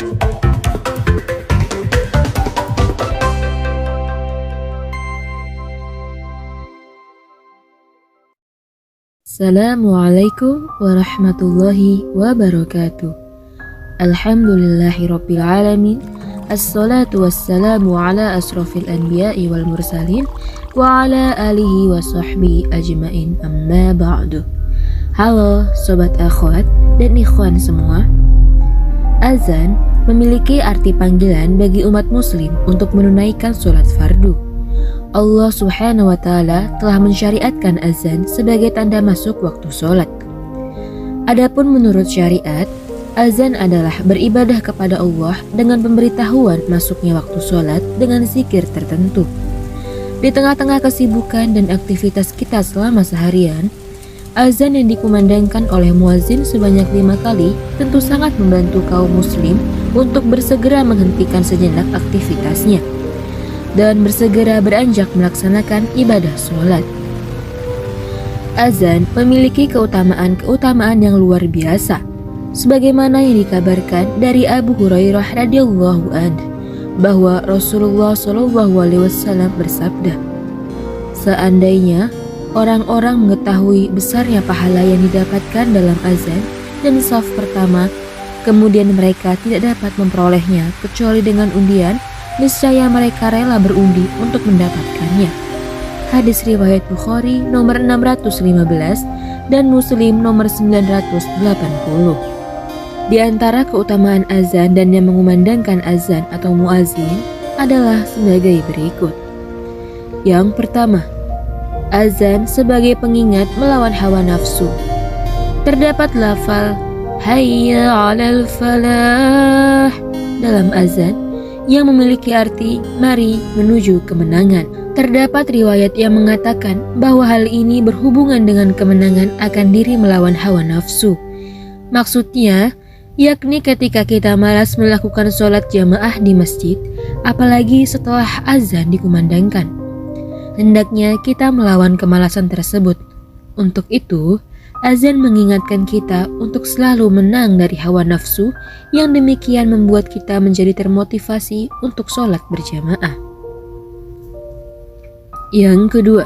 Assalamualaikum warahmatullahi wabarakatuh. Alhamdulillahirabbil alamin. Assalatu wassalamu ala asrofil anbiya'i wal mursalin wa ala alihi wa sahbihi ajmain, amma ba'du. Halo sobat akhwat dan ikhwan semua. Azan memiliki arti panggilan bagi umat muslim untuk menunaikan sholat fardu. Allah Subhanahu wa Ta'ala telah mensyariatkan azan sebagai tanda masuk waktu sholat. Adapun menurut syariat, azan adalah beribadah kepada Allah dengan pemberitahuan masuknya waktu sholat dengan zikir tertentu. Di tengah-tengah kesibukan dan aktivitas kita selama seharian, azan yang dikumandangkan oleh muazin sebanyak 5 kali tentu sangat membantu kaum muslim untuk bersegera menghentikan sejenak aktivitasnya dan bersegera beranjak melaksanakan ibadah sholat. Azan memiliki keutamaan yang luar biasa, sebagaimana yang dikabarkan dari Abu Hurairah radhiyallahu anhu bahwa Rasulullah SAW bersabda, "Seandainya orang-orang mengetahui besarnya pahala yang didapatkan dalam azan dan shaf pertama, kemudian mereka tidak dapat memperolehnya kecuali dengan undian, niscaya mereka rela berundi untuk mendapatkannya." Hadis riwayat Bukhari nomor 615 dan Muslim nomor 980. Di antara keutamaan azan dan yang mengumandangkan azan atau muazin adalah sebagai berikut. Yang pertama, azan sebagai pengingat melawan hawa nafsu. Terdapat lafal hayya 'alal falah dalam azan yang memiliki arti mari menuju kemenangan. Terdapat riwayat yang mengatakan bahwa hal ini berhubungan dengan kemenangan akan diri melawan hawa nafsu. Maksudnya, yakni ketika kita malas melakukan sholat jamaah di masjid, apalagi setelah azan dikumandangkan, hendaknya kita melawan kemalasan tersebut. Untuk itu, azan mengingatkan kita untuk selalu menang dari hawa nafsu yang demikian membuat kita menjadi termotivasi untuk sholat berjamaah. Yang kedua,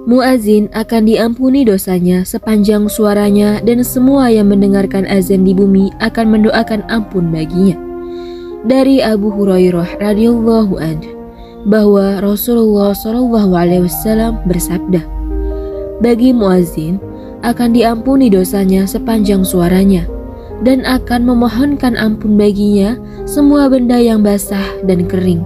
muazin akan diampuni dosanya sepanjang suaranya dan semua yang mendengarkan azan di bumi akan mendoakan ampun baginya. Dari Abu Hurairah radhiyallahu anhu bahwa Rasulullah SAW bersabda, "Bagi muazin akan diampuni dosanya sepanjang suaranya dan akan memohonkan ampun baginya semua benda yang basah dan kering.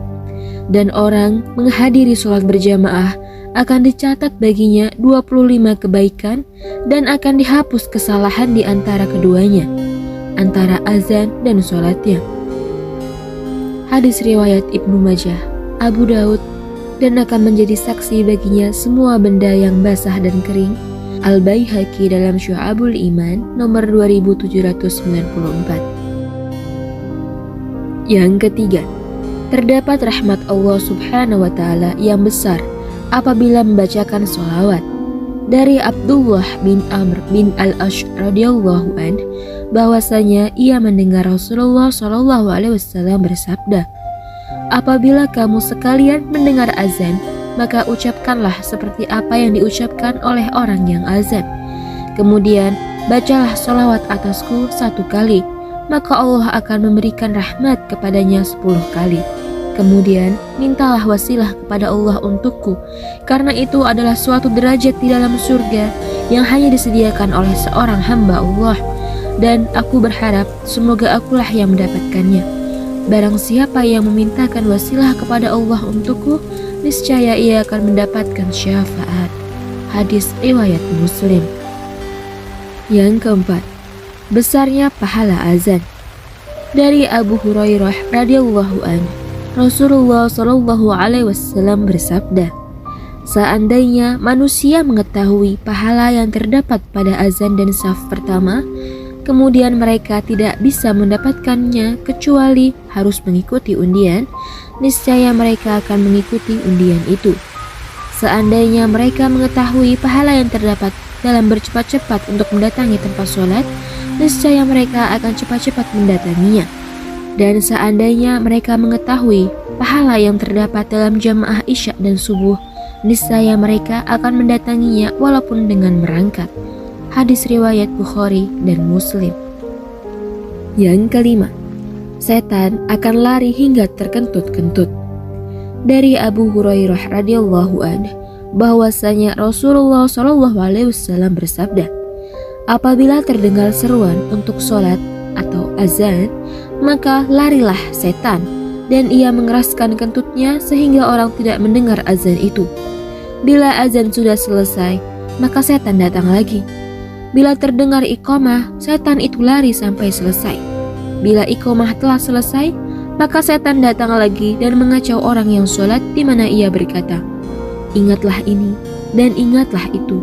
Dan orang menghadiri sholat berjamaah akan dicatat baginya 25 kebaikan dan akan dihapus kesalahan di antara keduanya, antara azan dan sholatnya." Hadis riwayat Ibnu Majah, Abu Daud, dan akan menjadi saksi baginya semua benda yang basah dan kering. Al-Baihaqi dalam Syu'abul Iman nomor 2794. Yang ketiga, terdapat rahmat Allah Subhanahu wa Ta'ala yang besar apabila membacakan sholawat. Dari Abdullah bin Amr bin al-Ash radhiyallahu anhu bahwasanya ia mendengar Rasulullah SAW bersabda, "Apabila kamu sekalian mendengar azan, maka ucapkanlah seperti apa yang diucapkan oleh orang yang azan. Kemudian bacalah sholawat atasku 1 kali, maka Allah akan memberikan rahmat kepadanya 10 kali. Kemudian mintalah wasilah kepada Allah untukku, karena itu adalah suatu derajat di dalam surga yang hanya disediakan oleh seorang hamba Allah, dan aku berharap semoga akulah yang mendapatkannya. Barang siapa yang memintakan wasilah kepada Allah untukku, niscaya ia akan mendapatkan syafaat." Hadis riwayat Muslim. Yang keempat, besarnya pahala azan. Dari Abu Hurairah radhiyallahu anhu, Rasulullah SAW bersabda, "Seandainya manusia mengetahui pahala yang terdapat pada azan dan shaf pertama, kemudian mereka tidak bisa mendapatkannya kecuali harus mengikuti undian, niscaya mereka akan mengikuti undian itu. Seandainya mereka mengetahui pahala yang terdapat dalam bercepat-cepat untuk mendatangi tempat sholat, niscaya mereka akan cepat-cepat mendatanginya. Dan seandainya mereka mengetahui pahala yang terdapat dalam jamaah Isya dan subuh, niscaya mereka akan mendatanginya walaupun dengan merangkak. Hadis riwayat Bukhari dan Muslim. Yang kelima, setan akan lari hingga terkentut-kentut. Dari Abu Hurairah radhiyallahu anhu bahwasanya Rasulullah SAW bersabda, apabila terdengar seruan untuk sholat atau azan, maka larilah setan, dan ia mengeraskan kentutnya sehingga orang tidak mendengar azan itu. Bila azan sudah selesai, maka setan datang lagi. Bila terdengar iqamah, setan itu lari sampai selesai. Bila iqamah telah selesai, maka setan datang lagi dan mengacau orang yang sholat, di mana ia berkata, ingatlah ini dan ingatlah itu,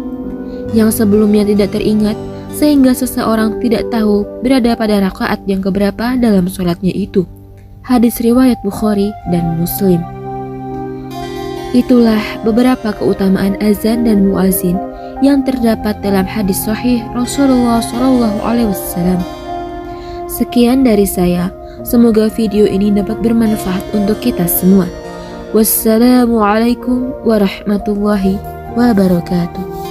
yang sebelumnya tidak teringat, sehingga seseorang tidak tahu berada pada rakaat yang keberapa dalam sholatnya itu. Hadis riwayat Bukhari dan Muslim. Itulah beberapa keutamaan azan dan muazin yang terdapat dalam hadis sahih Rasulullah SAW. Sekian dari saya, semoga video ini dapat bermanfaat untuk kita semua. Wassalamualaikum warahmatullahi wabarakatuh.